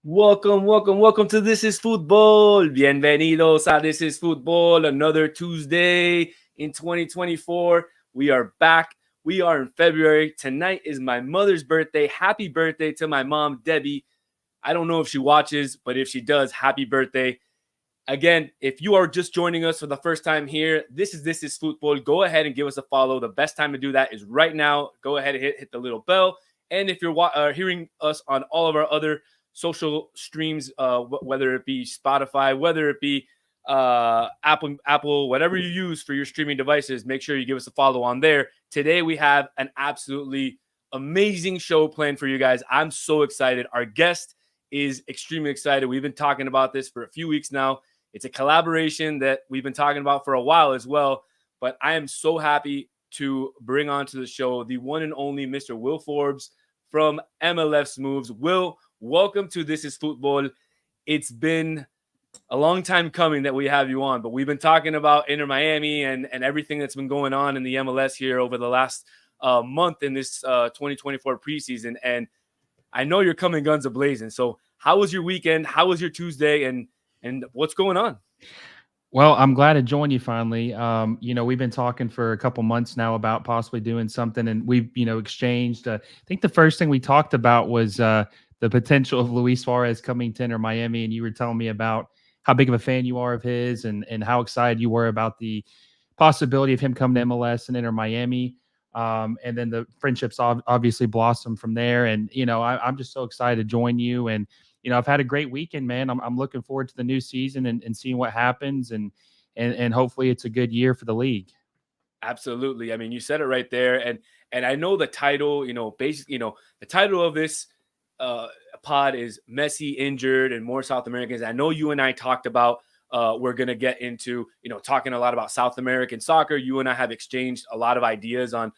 Welcome to This is Football. Bienvenidos a This is Football. Another Tuesday in 2024. We are back. We are in February. Tonight is my mother's birthday. Happy birthday to my mom, Debbie. I don't know if she watches, but if she does, happy birthday. Again, if you are just joining us for the first time here, This is Football. Go ahead and give us a follow. The best time to do that is right now. Go ahead and hit the little bell. And if you're hearing us on all of our other social streams, whether it be Spotify, whether it be Apple, whatever you use for your streaming devices, make sure you give us a follow on there. Today we have an absolutely amazing show planned for you guys. I'm so excited. Our guest is extremely excited. We've been talking about this for a few weeks now. It's a collaboration that we've been talking about for a while as well. But I am so happy to bring onto the show the one and only Mr. Will Forbes from MLS Moves. Will, welcome to This is Football. It's been a long time coming that we have you on, but we've been talking about Inter Miami and everything that's been going on in the MLS here over the last month in this 2024 preseason. And I know you're coming guns a-blazing. So how was your weekend? How was your Tuesday? And what's going on? Well, I'm glad to join you finally. We've been talking for a couple months now about possibly doing something, and we've, exchanged. I think the first thing we talked about was the potential of Luis Suarez coming to Inter Miami, and you were telling me about how big of a fan you are of his, and how excited you were about the possibility of him coming to MLS and Inter Miami. And then the friendships obviously blossomed from there. And I'm just so excited to join you. And I've had a great weekend, man. I'm looking forward to the new season and seeing what happens, and hopefully it's a good year for the league. Absolutely. I mean, you said it right there. And I know the title, basically, the title of this pod is Messi injured and more South Americans. I know you and I talked about we're going to get into, talking a lot about South American soccer. You and I have exchanged a lot of ideas on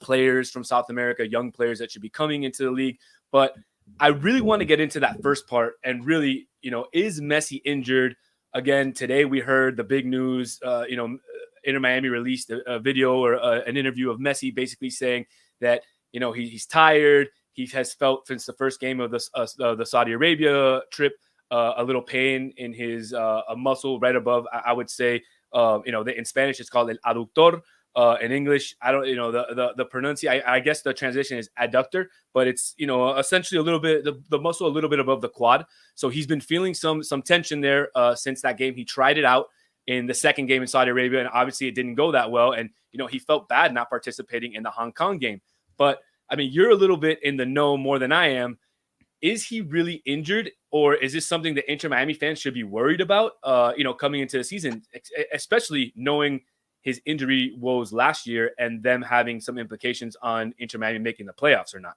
players from South America, young players that should be coming into the league. But I really want to get into that first part and really, is Messi injured? Again, today we heard the big news, Inter Miami released a video or an interview of Messi basically saying that, he's tired. He has felt since the first game of the Saudi Arabia trip, a little pain in his a muscle right above, I would say, in Spanish it's called el aductor. In English, I don't, the pronunciation, I guess the translation is adductor, but it's, essentially a little bit, the muscle a little bit above the quad. So he's been feeling some tension there since that game. He tried it out in the second game in Saudi Arabia, and obviously it didn't go that well. And, he felt bad not participating in the Hong Kong game. But, I mean, you're a little bit in the know more than I am. Is he really injured, or is this something that Inter Miami fans should be worried about, coming into the season, especially knowing his injury woes last year and them having some implications on Inter Miami making the playoffs or not?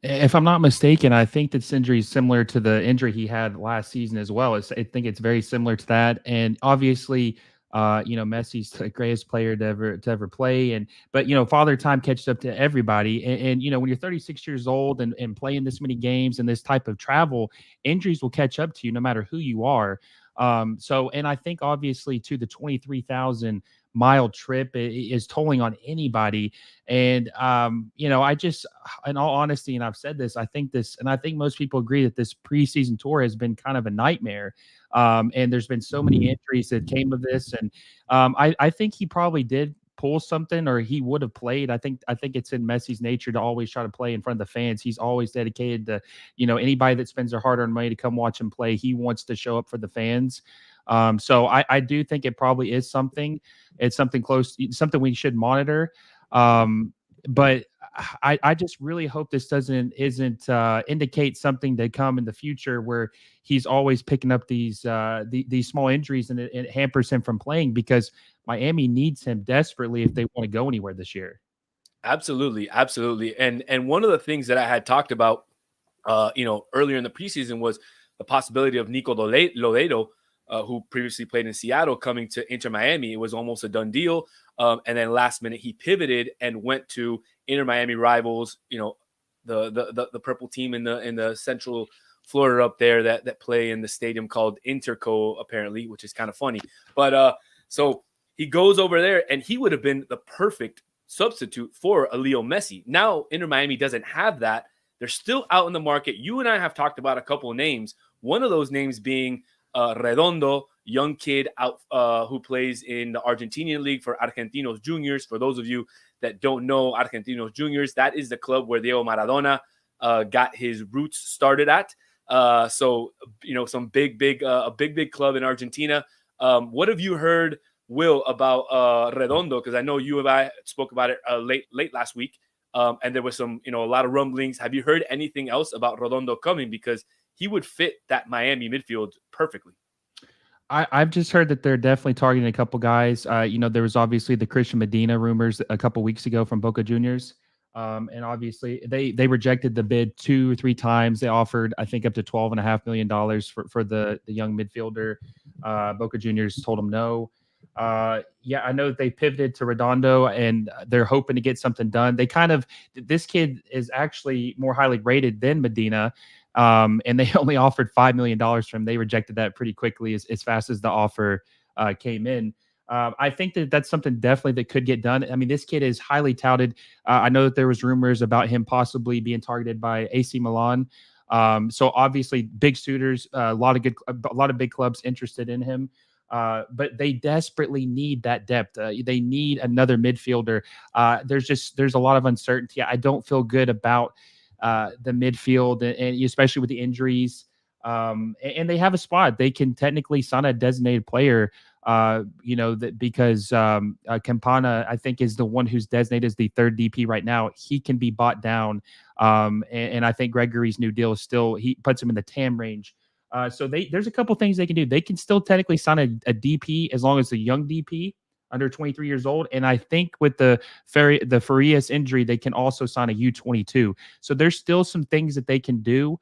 If I'm not mistaken, I think this injury is similar to the injury he had last season as well. I think it's very similar to that. And obviously, Messi's the greatest player to ever play. But Father Time catches up to everybody. And when you're 36 years old and playing this many games and this type of travel, injuries will catch up to you no matter who you are. And I think obviously to the 23,000-mile trip is tolling on anybody. And I just, in all honesty, and I've said this, I think most people agree that this preseason tour has been kind of a nightmare. And there's been so many injuries that came of this. And I think he probably did pull something, or he would have played. I think it's in Messi's nature to always try to play in front of the fans. He's always dedicated to, anybody that spends their hard-earned money to come watch him play. He wants to show up for the fans. So I do think it probably is something. It's something close, something we should monitor. But I just really hope this isn't indicate something to come in the future where he's always picking up these small injuries, and it hampers him from playing, because Miami needs him desperately if they want to go anywhere this year. Absolutely. And one of the things that I had talked about, earlier in the preseason was the possibility of Nico Lodeiro, who previously played in Seattle, coming to Inter Miami. It was almost a done deal. And then last minute he pivoted and went to Inter Miami rivals, the purple team in the Central Florida up there that play in the stadium called Interco, apparently, which is kind of funny. But so he goes over there, and he would have been the perfect substitute for a Leo Messi. Now Inter Miami doesn't have that. They're still out in the market. You and I have talked about a couple of names. One of those names being Redondo, young kid out who plays in the Argentinian league for Argentinos Juniors. For those of you that don't know Argentinos Juniors, that is the club where Diego Maradona got his roots started at. So some big club in Argentina. What have you heard, Will, about Redondo? Because I know you and I spoke about it late last week, and there was a lot of rumblings. Have you heard anything else about Redondo coming? Because he would fit that Miami midfield perfectly. I've just heard that they're definitely targeting a couple guys. There was obviously the Christian Medina rumors a couple weeks ago from Boca Juniors. And obviously they rejected the bid 2 or 3 times. They offered, I think, up to $12.5 million for the young midfielder. Boca Juniors told them no. Yeah, I know that they pivoted to Redondo and they're hoping to get something done. This kid is actually more highly rated than Medina. And they only offered $5 million for him. They rejected that pretty quickly as fast as the offer came in. I think that that's something definitely that could get done. I mean, this kid is highly touted. I know that there was rumors about him possibly being targeted by AC Milan. So obviously, big suitors, a lot of big clubs interested in him. But they desperately need that depth. They need another midfielder. There's a lot of uncertainty. I don't feel good about the midfield, and especially with the injuries. And they have a spot. They can technically sign a designated player, that because Campana, I think, is the one who's designated as the third DP right now. He can be bought down. And I think Gregory's new deal is still, he puts him in the TAM range. So there's a couple things they can do. They can still technically sign a DP as long as a young DP under 23 years old. And I think with the Farias injury, they can also sign a U22. So there's still some things that they can do.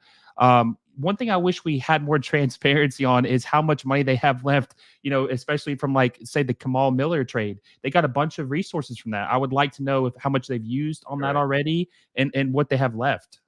One thing I wish we had more transparency on is how much money they have left, especially from, like, say, the Kamal Miller trade. They got a bunch of resources from that. I would like to know how much they've used on that already and what they have left.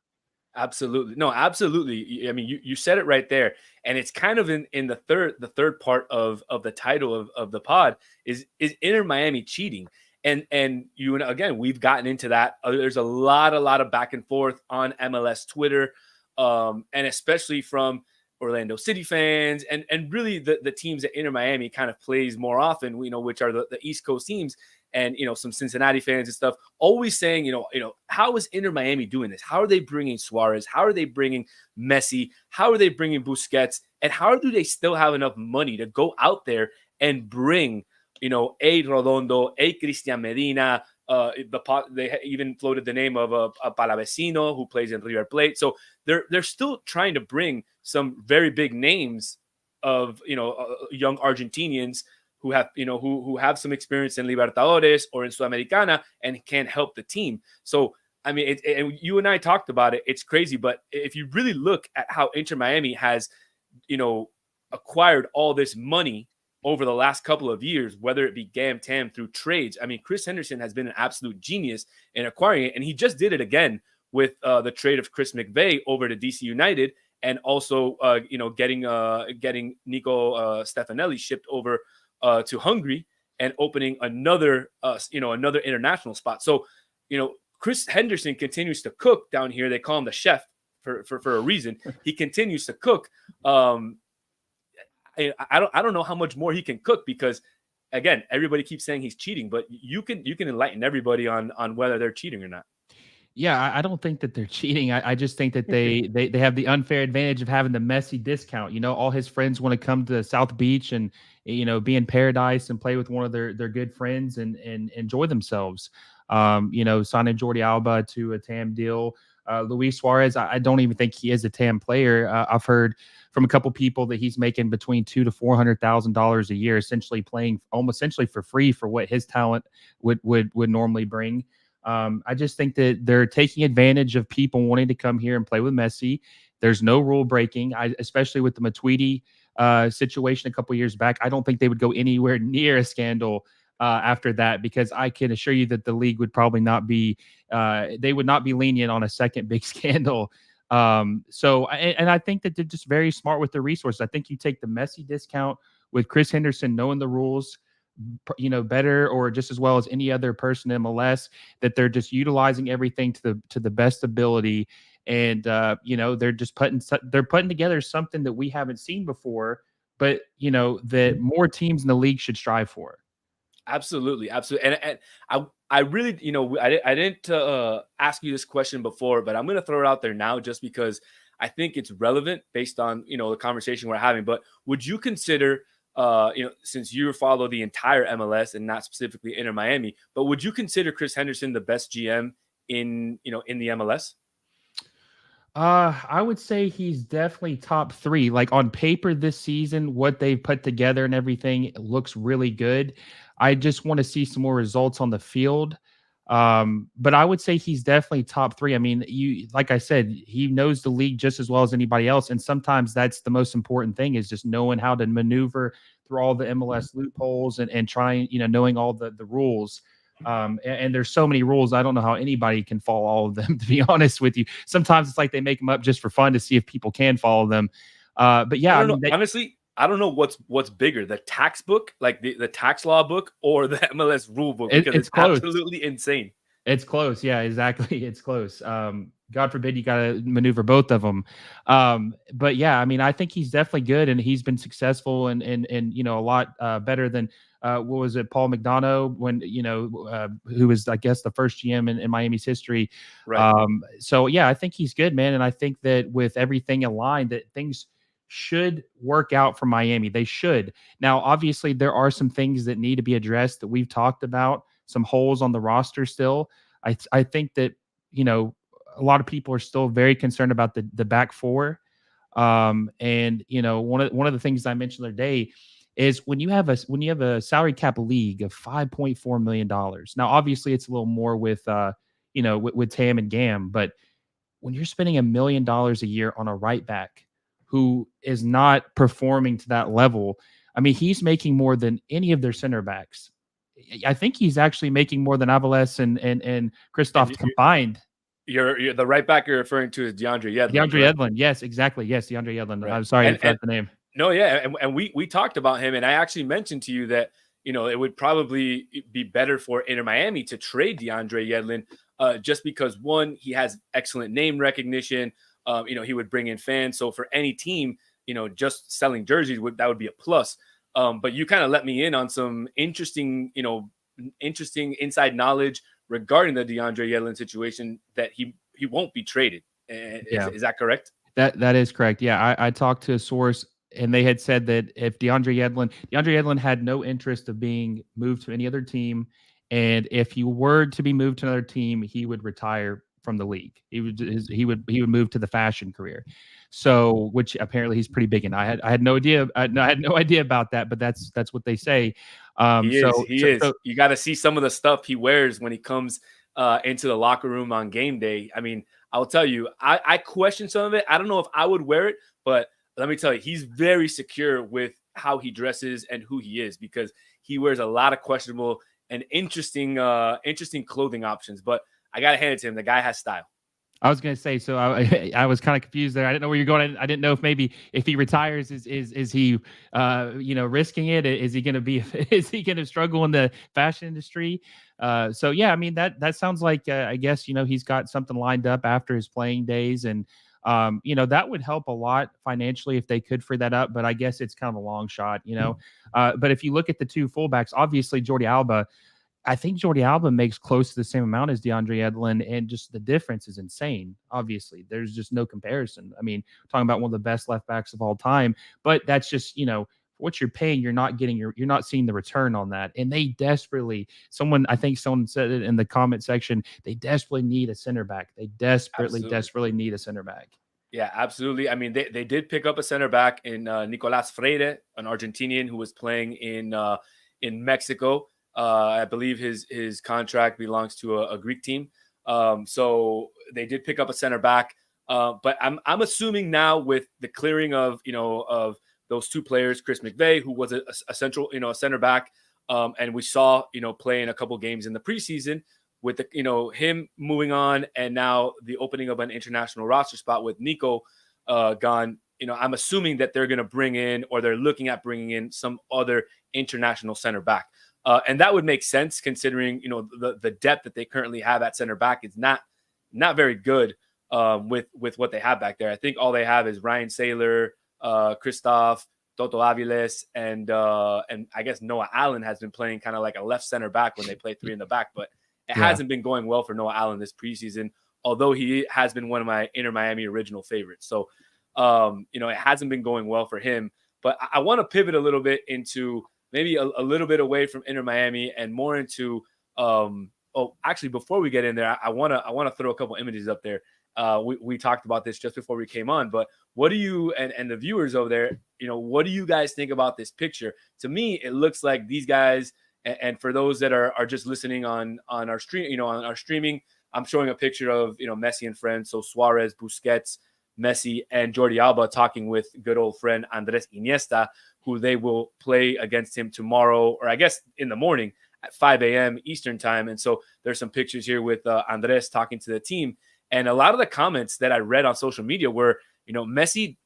Absolutely. No, absolutely. I mean, you said it right there. And it's kind of in the third part of the title of the pod is Inter Miami cheating. And again, we've gotten into that. There's a lot of back and forth on MLS Twitter, and especially from Orlando City fans and really the teams that Inter Miami kind of plays more often, which are the East Coast teams, and some Cincinnati fans and stuff, always saying, how is Inter Miami doing this? How are they bringing Suarez? How are they bringing Messi? How are they bringing Busquets? And how do they still have enough money to go out there and bring, a Redondo, a Cristian Medina? They even floated the name of a Palavecino who plays in River Plate. So they're still trying to bring some very big names of young Argentinians who have who have some experience in Libertadores or in Sudamericana and can help the team. So I mean, and you and I talked about it. It's crazy, but if you really look at how Inter Miami has acquired all this money over the last couple of years, whether it be GAM TAM through trades. I mean, Chris Henderson has been an absolute genius in acquiring it, and he just did it again with the trade of Chris McVeigh over to DC United, and also getting Nico Stefanelli shipped over to Hungary and opening another international spot. So Chris Henderson continues to cook down here. They call him the chef for a reason. He continues to cook. I don't know how much more he can cook, because again, everybody keeps saying he's cheating, but you can enlighten everybody on whether they're cheating or not. Yeah, I don't think that they're cheating. I just think that they have the unfair advantage of having the Messi discount. All his friends want to come to South Beach and be in paradise and play with one of their good friends and enjoy themselves. Signing Jordi Alba to a TAM deal. Luis Suarez, I don't even think he is a TAM player. I've heard from a couple people that he's making between $200,000 to $400,000 a year, essentially playing almost essentially for free for what his talent would normally bring. I just think that they're taking advantage of people wanting to come here and play with Messi. There's no rule breaking, especially with the Matuidi situation a couple years back. I don't think they would go anywhere near a scandal after that, because I can assure you that the league would probably not be, they would not be lenient on a second big scandal. So I think that they're just very smart with their resources. I think you take the Messi discount with Chris Henderson knowing the rules, better or just as well as any other person in MLS, that they're just utilizing everything to the best ability. and they're putting together something that we haven't seen before, but that more teams in the league should strive for. Absolutely, absolutely, and I really, I didn't ask you this question before, but I'm gonna throw it out there now just because I think it's relevant based on the conversation we're having. But would you consider, since you follow the entire MLS and not specifically Inter Miami, but would you consider Chris Henderson the best GM in the MLS? I would say he's definitely top three. Like on paper this season, what they've put together and everything looks really good. I just want to see some more results on the field. But I would say he's definitely top three. I mean, like I said, he knows the league just as well as anybody else. And sometimes that's the most important thing, is just knowing how to maneuver through all the MLS loopholes and trying, knowing all the rules. And there's so many rules. I don't know how anybody can follow all of them, to be honest with you. Sometimes it's like they make them up just for fun to see if people can follow them. But yeah, I I don't know. mean, Honestly, I don't know what's bigger, the tax book, like the tax law book, or the MLS rule book, because it's it's close. absolutely insane. It's close. Yeah, exactly. It's close. God forbid you got to maneuver both of them. But yeah, I mean, I think he's definitely good, and he's been successful and a lot better than what was it, Paul McDonough, when who was, I guess, the first GM in Miami's history. Right. So yeah, I think he's good, man, and I think that with everything aligned, that things should work out for Miami. They should. Now, obviously, there are some things that need to be addressed that we've talked about, some holes on the roster still. I think that, a lot of people are still very concerned about the back four. And one of the things I mentioned the other day is when you have a salary cap league of $5.4 million. Now, obviously, it's a little more with with Tam and Gam, but when you're spending $1 million a year on a right back who is not performing to that level, I mean, he's making more than any of their center backs. I think he's actually making more than Avalos and And Christoph combined. you're the right back you're referring to is DeAndre Yedlin. DeAndre Correct? Yedlin. Yes, exactly. Yes, DeAndre Yedlin. Right. I'm sorry, I And forgot the name. no, yeah, and we talked about him, and I actually mentioned to you that it would probably be better for Inter Miami to trade DeAndre Yedlin, just because, one, he has excellent name recognition. He would bring in fans, so for any team, just selling jerseys would be a plus. But you kind of let me in on some interesting inside knowledge regarding the DeAndre Yedlin situation, that he won't be traded. Is that correct? That is correct. Yeah, I talked to a source, and they had said that if DeAndre Yedlin had no interest of being moved to any other team, and if he were to be moved to another team, he would retire from the league. He would move to the fashion career. So, which apparently he's pretty big in. I had no idea. I had no idea about that, but that's what they say. He is. You got to see some of the stuff he wears when he comes into the locker room on game day. I mean, I'll tell you, I question some of it. I don't know if I would wear it, but let me tell you, he's very secure with how he dresses and who he is, because he wears a lot of questionable and interesting clothing options. But I got to hand it to him. The guy has style. I was going to say, so I was kind of confused there. I didn't know where you're going. I didn't know if he retires, is he, risking it? Is he going to is he going to struggle in the fashion industry? So yeah, I mean, that sounds like, I guess, he's got something lined up after his playing days, and, that would help a lot financially if they could free that up, but I guess it's kind of a long shot, but if you look at the two fullbacks, obviously Jordi Alba, I think Jordi Alba makes close to the same amount as DeAndre Yedlin, and just the difference is insane. Obviously, there's just no comparison. I mean, talking about one of the best left backs of all time, but that's just, what you're paying, you're not seeing the return on that. And they desperately, I think someone said it in the comment section, they desperately need a center back. They desperately need a center back. Yeah, absolutely. I mean, they did pick up a center back in Nicolas Freire, an Argentinian who was playing in Mexico. I believe his contract belongs to a Greek team. So they did pick up a center back. But I'm assuming now, with the clearing of those two players, Chris McVeigh, who was a central, a center back, and we saw play in a couple games in the preseason, with him moving on, and now the opening of an international roster spot with Nico gone. I'm assuming that they're going to bring in, or they're looking at bringing in, some other international center back. And that would make sense, considering the depth that they currently have at center back is not very good. with what they have back there. I think all they have is Ryan Saylor, Christoph, Toto Aviles, and I guess Noah Allen has been playing kind of like a left center back when they play three in the back, but it Yeah. hasn't been going well for Noah Allen this preseason, although he has been one of my Inter Miami original favorites. So, it hasn't been going well for him. But I want to pivot a little bit into maybe a little bit away from Inter Miami and more into. Actually, before we get in there, I wanna throw a couple images up there. We talked about this just before we came on, but what do you and the viewers over there, what do you guys think about this picture? To me, it looks like these guys, and for those that are just listening on our stream, on our streaming, I'm showing a picture of Messi and friends. So Suarez, Busquets, Messi, and Jordi Alba talking with good old friend Andres Iniesta, who they will play against him tomorrow, or I guess in the morning at 5 a.m. Eastern time. And so there's some pictures here with Andres talking to the team. And a lot of the comments that I read on social media were, Messi,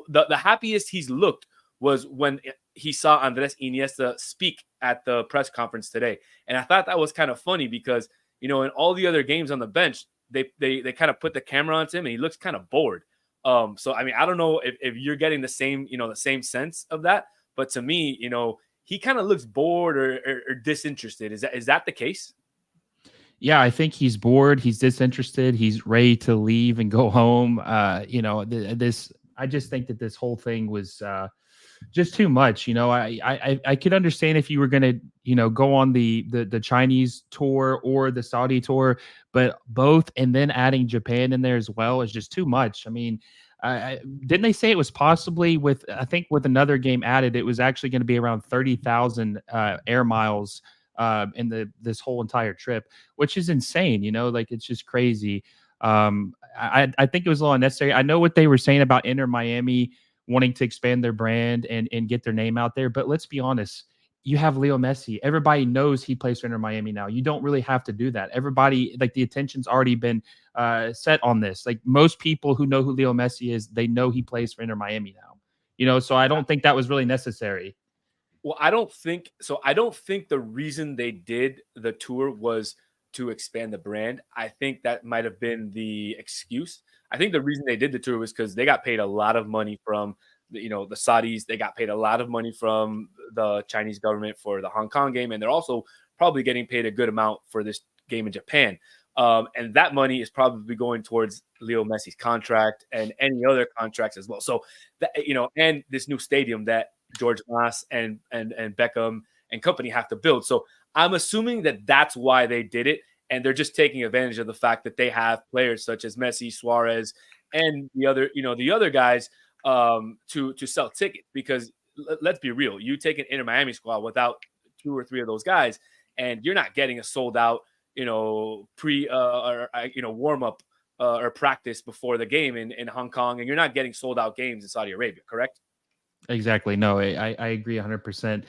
the happiest he's looked was when he saw Andres Iniesta speak at the press conference today. And I thought that was kind of funny because, in all the other games on the bench, they kind of put the camera onto him and he looks kind of bored. So, I mean, I don't know if you're getting the same sense of that, but to me, he kind of looks bored or disinterested. Is that the case? Yeah, I think he's bored. He's disinterested. He's ready to leave and go home. This. I just think that this whole thing was just too much. I could understand if you were gonna go on the Chinese tour or the Saudi tour, but both and then adding Japan in there as well is just too much. I mean, didn't they say it was possibly with, I think with another game added, it was actually going to be around 30,000 air miles in this whole entire trip, which is insane. Like it's just crazy. I think it was a little unnecessary. I know what they were saying about Inter Miami wanting to expand their brand and get their name out there, but let's be honest. You have Leo Messi. Everybody knows he plays for Inter Miami now. You don't really have to do that. Everybody, like the attention's already been set on this. Like most people who know who Leo Messi is, they know he plays for Inter Miami now. So I don't think that was really necessary. Well, I don't think so. I don't think the reason they did the tour was to expand the brand. I think that might have been the excuse. I think the reason they did the tour was because they got paid a lot of money from the Saudis. They got paid a lot of money from the Chinese government for the Hong Kong game, and they're also probably getting paid a good amount for this game in Japan. And that money is probably going towards Leo Messi's contract and any other contracts as well. So that, and this new stadium that George Mas and Beckham and company have to build. So I'm assuming that that's why they did it, and they're just taking advantage of the fact that they have players such as Messi, Suarez, and the other guys to sell tickets. Because let's be real, you take an Inter Miami squad without two or three of those guys, and you're not getting a sold out pre warm up or practice before the game in Hong Kong, and you're not getting sold out games in Saudi Arabia, correct? Exactly. No, I agree 100%.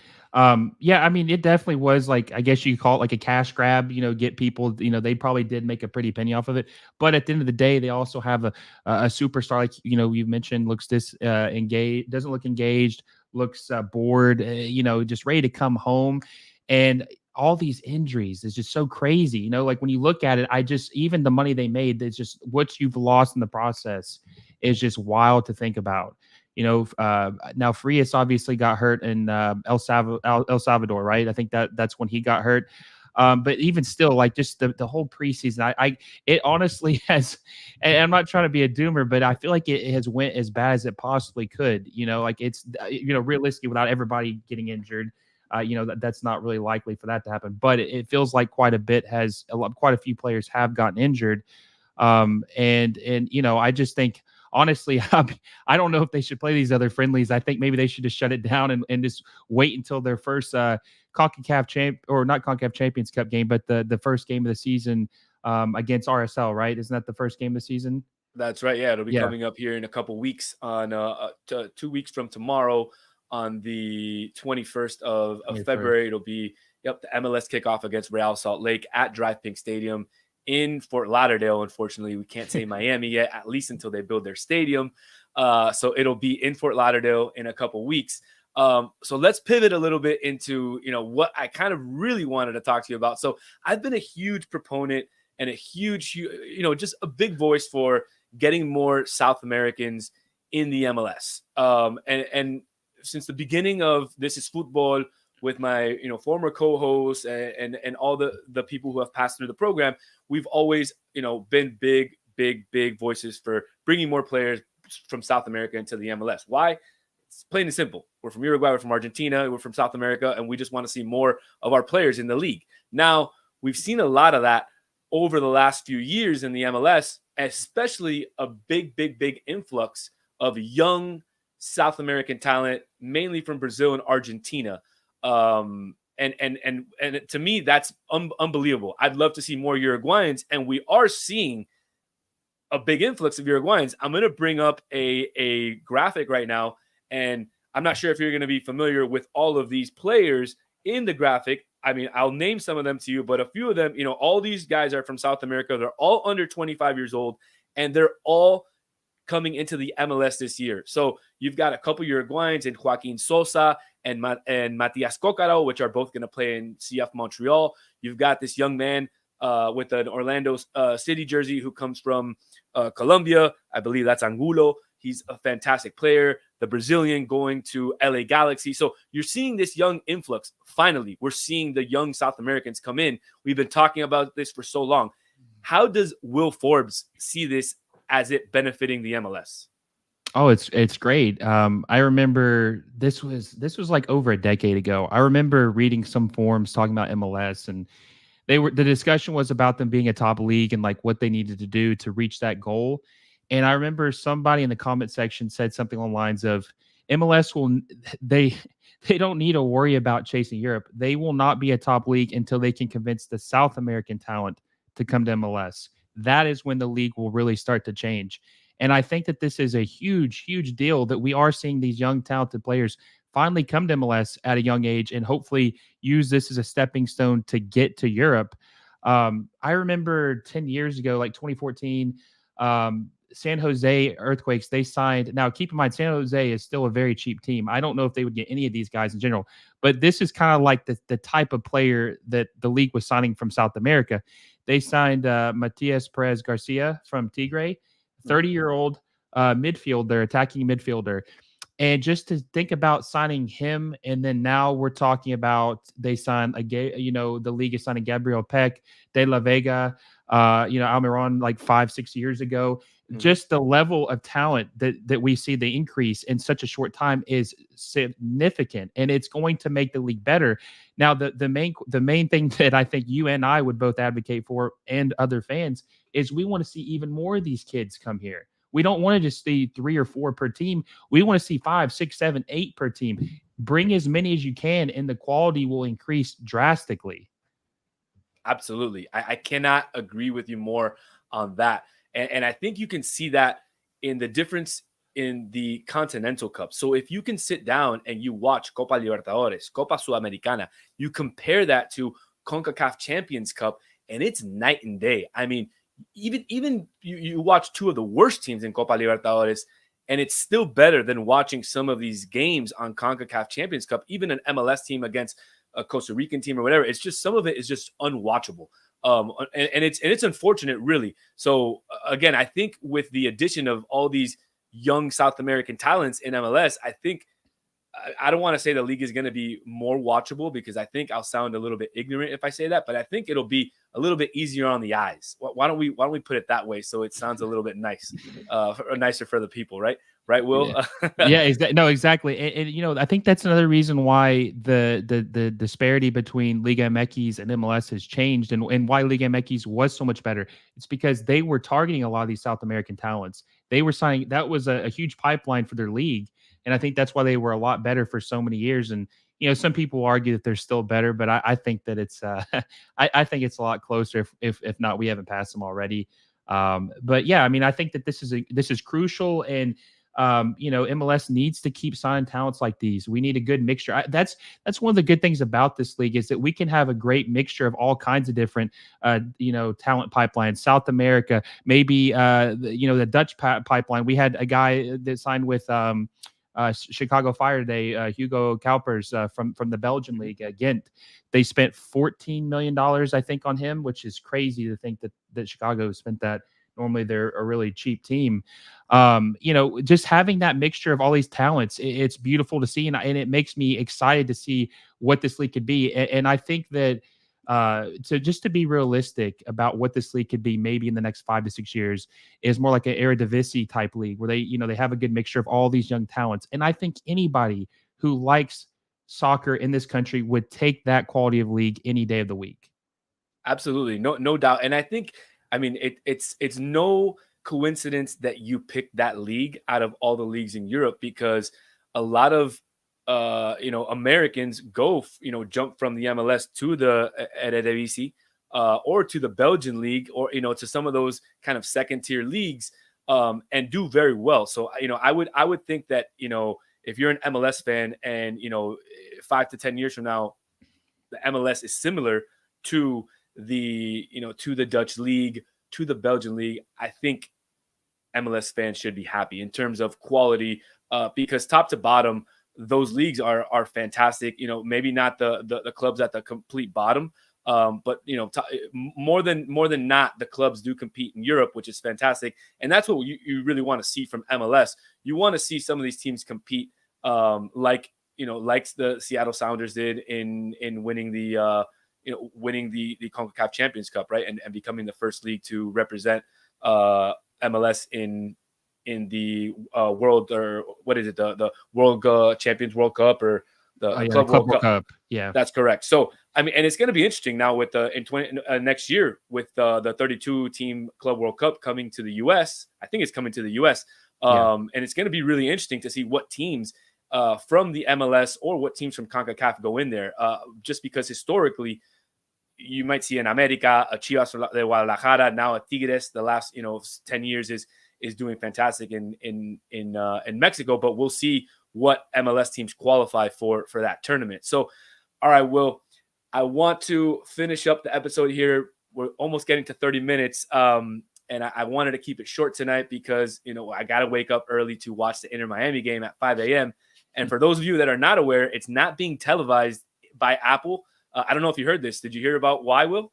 Yeah, I mean, it definitely was like, I guess you call it like a cash grab, get people, they probably did make a pretty penny off of it. But at the end of the day, they also have a superstar, like, you mentioned, looks engaged, doesn't look engaged, looks bored, just ready to come home. And all these injuries is just so crazy. Like when you look at it, even the money they made, it's just what you've lost in the process is just wild to think about. Now Frias obviously got hurt in El Salvador, right? I think that's when he got hurt. But even still, like just the whole preseason, it honestly has, and I'm not trying to be a doomer, but I feel like it has went as bad as it possibly could. Like it's, realistically without everybody getting injured, that's not really likely for that to happen. But it feels like quite a few players have gotten injured. And I just think honestly, I don't know if they should play these other friendlies. I think maybe they should just shut it down and just wait until their first CONCACAF Champions Cup game, but the first game of the season against RSL, right? Isn't that the first game of the season? That's right. Yeah, it'll be Yeah. coming up here in a couple weeks on 2 weeks from tomorrow on the 21st of February. It'll be the MLS kickoff against Real Salt Lake at Drive Pink Stadium in Fort Lauderdale. Unfortunately, we can't say Miami yet, at least until they build their stadium. So it'll be in Fort Lauderdale in a couple weeks. So let's pivot a little bit into, what I kind of really wanted to talk to you about. So I've been a huge proponent and a huge, just a big voice for getting more South Americans in the MLS. And since the beginning of This Is Football with my former co-hosts and all the people who have passed through the program, we've always been big voices for bringing more players from South America into the MLS. Why? It's plain and simple. We're from Uruguay, we're from Argentina, we're from South America, and we just want to see more of our players in the league. Now, we've seen a lot of that over the last few years in the MLS, especially a big influx of young South American talent, mainly from Brazil and Argentina. And to me, that's unbelievable. I'd love to see more Uruguayans, and we are seeing a big influx of Uruguayans. I'm going to bring up a graphic right now, and I'm not sure if you're going to be familiar with all of these players in the graphic. I mean, I'll name some of them to you, but a few of them, all these guys are from South America. They're all under 25 years old, and they're all coming into the MLS this year. So you've got a couple Uruguayans in Joaquin Sosa and Matias Coccaro, which are both going to play in CF Montreal. You've got this young man with an Orlando City jersey who comes from Colombia. I believe that's Angulo. He's a fantastic player. The Brazilian going to LA Galaxy. So you're seeing this young influx. Finally, we're seeing the young South Americans come in. We've been talking about this for so long. How does Will Forbes see this as it benefiting the MLS? Oh, it's great. I remember this was like over a decade ago. I remember reading some forums talking about MLS, and the discussion was about them being a top league and like what they needed to do to reach that goal. And I remember somebody in the comment section said something along the lines of MLS they don't need to worry about chasing Europe. They will not be a top league until they can convince the South American talent to come to MLS. That is when the league will really start to change. And I think that this is a huge deal that we are seeing these young talented players finally come to MLS at a young age and hopefully use this as a stepping stone to get to Europe. I remember 10 years ago, like 2014, San Jose Earthquakes, they signed. Now, keep in mind, San Jose is still a very cheap team. I don't know if they would get any of these guys in general, but this is kind of like the type of player that the league was signing from South America. They signed Matias Perez Garcia from Tigre, 30-year-old midfielder, attacking midfielder. And just to think about signing him, and then now we're talking about they signed the league is signing Gabriel Peck, De La Vega, Almiron like 5-6 years ago. Mm-hmm. Just the level of talent that we see the increase in such a short time is significant, and it's going to make the league better. Now, the main thing that I think you and I would both advocate for, and other fans, is we want to see even more of these kids come here. We don't want to just see 3 or 4 per team. We want to see 5, 6, 7, 8 per team. Bring as many as you can, and the quality will increase drastically. Absolutely. I cannot agree with you more on that. And I think you can see that in the difference in the Continental Cup. So if you can sit down and you watch Copa Libertadores, Copa Sudamericana, you compare that to CONCACAF Champions Cup, and it's night and day. I mean, even you watch 2 of the worst teams in Copa Libertadores, and it's still better than watching some of these games on CONCACAF Champions Cup, even an MLS team against a Costa Rican team or whatever. It's just, some of it is just unwatchable. And it's unfortunate, really. So again, I think with the addition of all these young South American talents in MLS, I think I don't want to say the league is going to be more watchable, because I think I'll sound a little bit ignorant if I say that, but I think it'll be a little bit easier on the eyes. Why don't we put it that way, so it sounds a little bit nicer for the people, right? Right, Will? Yeah, no, exactly. And I think that's another reason why the disparity between Liga MX and MLS has changed, and why Liga MX was so much better. It's because they were targeting a lot of these South American talents. They were signing, that was a huge pipeline for their league. And I think that's why they were a lot better for so many years. And, some people argue that they're still better, but I think that it's, I think it's a lot closer if not, we haven't passed them already. But yeah, I mean, I think that this is crucial. And, MLS needs to keep signing talents like these. We need a good mixture. That's one of the good things about this league, is that we can have a great mixture of all kinds of different, talent pipelines. South America, maybe, the Dutch pipeline. We had a guy that signed with Chicago Fire Day, Hugo Cowpers from the Belgian league, Ghent. They spent $14 million, I think, on him, which is crazy to think that Chicago spent that. Normally, they're a really cheap team. Just having that mixture of all these talents, it's beautiful to see, and it makes me excited to see what this league could be. And I think that to be realistic about what this league could be, maybe in the next 5 to 6 years, is more like an Eredivisie type league where they have a good mixture of all these young talents. And I think anybody who likes soccer in this country would take that quality of league any day of the week. Absolutely, no doubt. And I think, I mean, it's no coincidence that you picked that league out of all the leagues in Europe, because a lot of Americans go jump from the MLS to the Eredivisie, or to the Belgian league, or to some of those kind of second tier leagues, and do very well. So I would think that if you're an MLS fan and 5 to 10 years from now, the MLS is similar to the Dutch league, to the Belgian league, I think MLS fans should be happy in terms of quality, because top to bottom, those leagues are fantastic. Maybe not the clubs at the complete bottom, but more than not, the clubs do compete in Europe, which is fantastic, and that's what you really want to see from MLS. You want to see some of these teams compete, like the Seattle Sounders did in winning the CONCACAF Champions Cup, right, and becoming the first league to represent MLS in the world, or what is it, the World Champions World Cup, or the Club World Cup. Yeah, that's correct. So I mean, and it's going to be interesting now with next year with the 32 team Club World Cup coming to the US. I think it's coming to the US, and it's going to be really interesting to see what teams from the MLS or what teams from CONCACAF go in there, just because historically you might see an America, a Chivas de Guadalajara, now a Tigres. The last 10 years is doing fantastic in Mexico, but we'll see what MLS teams qualify for that tournament. So, all right, Will, I want to finish up the episode here. We're almost getting to 30 minutes, and I wanted to keep it short tonight because I got to wake up early to watch the Inter Miami game at 5 a.m. And for those of you that are not aware, it's not being televised by Apple. I don't know if you heard this. Did you hear about why, Will?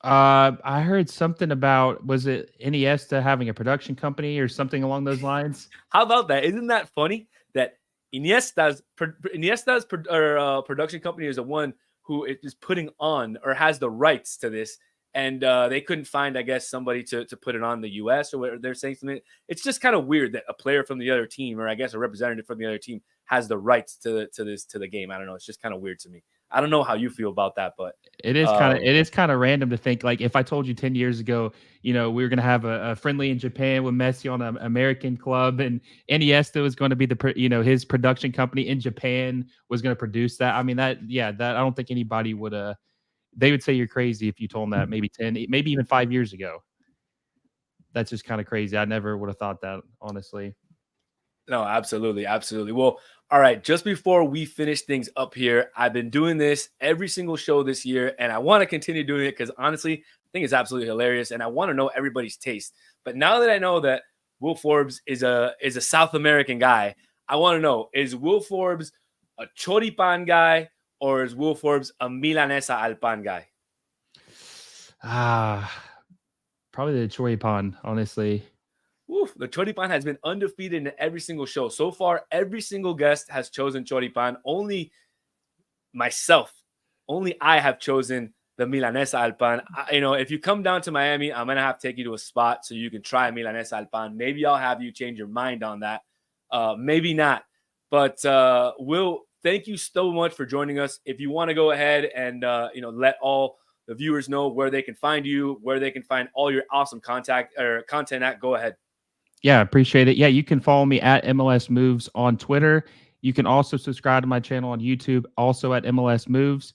I heard something about, was it Iniesta having a production company or something along those lines? How about that? Isn't that funny that Iniesta's production company is the one who is putting on or has the rights to this, and they couldn't find, I guess, somebody to put it on the U.S. or whatever they're saying something. It's just kind of weird that a player from the other team, or I guess a representative from the other team, has the rights to the game. I don't know. It's just kind of weird to me. I don't know how you feel about that, but it is kind of random to think, like, if I told you 10 years ago, we were going to have a friendly in Japan with Messi on an American club, and Iniesta was going to be his production company in Japan was going to produce that. I mean, that I don't think anybody would, they would say you're crazy if you told them that maybe 10, maybe even 5 years ago. That's just kind of crazy. I never would have thought that, honestly. No, absolutely. Absolutely. Well, all right. Just before we finish things up here, I've been doing this every single show this year, and I want to continue doing it because honestly, I think it's absolutely hilarious, and I want to know everybody's taste. But now that I know that Will Forbes is a South American guy, I want to know, is Will Forbes a choripan guy, or is Will Forbes a milanesa al pan guy? Probably the choripan, honestly. Oof, the choripan has been undefeated in every single show. So far, every single guest has chosen choripan. Only I have chosen the milanesa al pan. If you come down to Miami, I'm going to have to take you to a spot so you can try milanesa al pan. Maybe I'll have you change your mind on that. Maybe not. But Will, thank you so much for joining us. If you want to go ahead and let all the viewers know where they can find you, where they can find all your awesome content at, go ahead. Yeah, appreciate it. Yeah, you can follow me at MLS Moves on Twitter. You can also subscribe to my channel on YouTube, also at MLS Moves.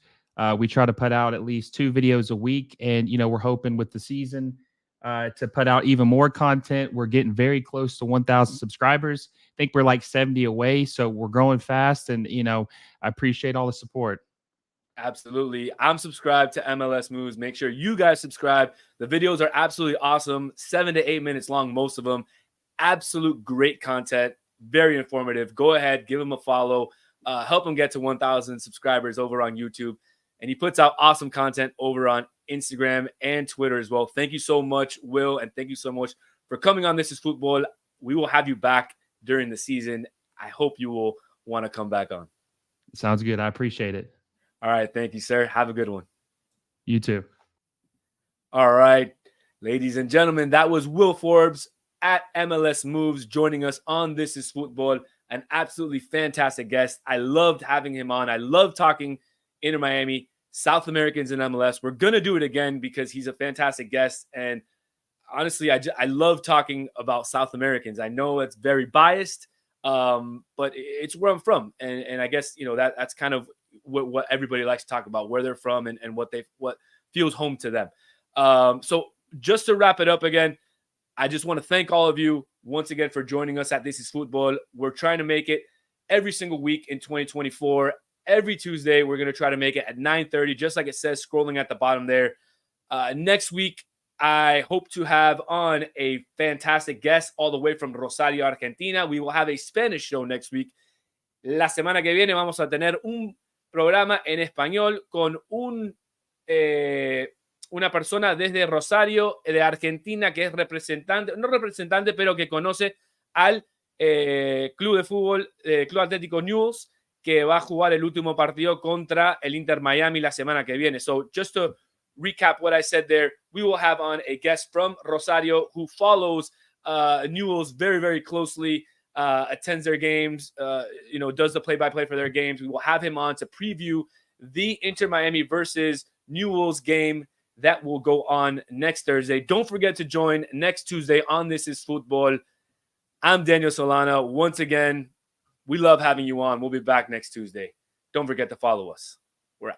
We try to put out at least 2 videos a week, and we're hoping with the season to put out even more content. We're getting very close to 1,000 subscribers. I think we're like 70 away, so we're growing fast, and I appreciate all the support. Absolutely. I'm subscribed to MLS Moves. Make sure you guys subscribe. The videos are absolutely awesome. 7 to 8 minutes long, most of them. Absolute great content. very informative. Go ahead, give him a follow, help him get to 1,000 subscribers over on YouTube. And he puts out awesome content over on Instagram and Twitter as well. Thank you so much, Will, and thank you so much for coming on This Is Football. We will have you back during the season. I hope you will want to come back on. Sounds good. I appreciate it. All right. Thank you, sir. Have a good one. You too. All right. Ladies and gentlemen, that was Will Forbes at MLS Moves joining us on This Is Football. An absolutely fantastic guest. I loved having him on. I love talking Inter Miami, South Americans in MLS. We're going to do it again because he's a fantastic guest. And honestly, I love talking about South Americans. I know it's very biased, but it's where I'm from. And I guess, that's kind of what everybody likes to talk about, where they're from and what feels home to them. So just to wrap it up again, I just want to thank all of you once again for joining us at This Is Football. We're trying to make it every single week in 2024. Every Tuesday, we're going to try to make it at 9:30, just like it says scrolling at the bottom there. Next week, I hope to have on a fantastic guest all the way from Rosario, Argentina. We will have a Spanish show next week. La semana que viene vamos a tener un programa en español con una persona desde Rosario, de Argentina, que es no representante, pero que conoce al club de fútbol, Club Atlético Newell's, que va a jugar el último partido contra el Inter Miami la semana que viene. So just to recap what I said there, we will have on a guest from Rosario who follows Newell's very, very closely, attends their games, does the play-by-play for their games. We will have him on to preview the Inter Miami versus Newell's game that will go on next Thursday. Don't forget to join next Tuesday on This Is Football. I'm Daniel Solana. Once again, we love having you on. We'll be back next Tuesday. Don't forget to follow us. We're out.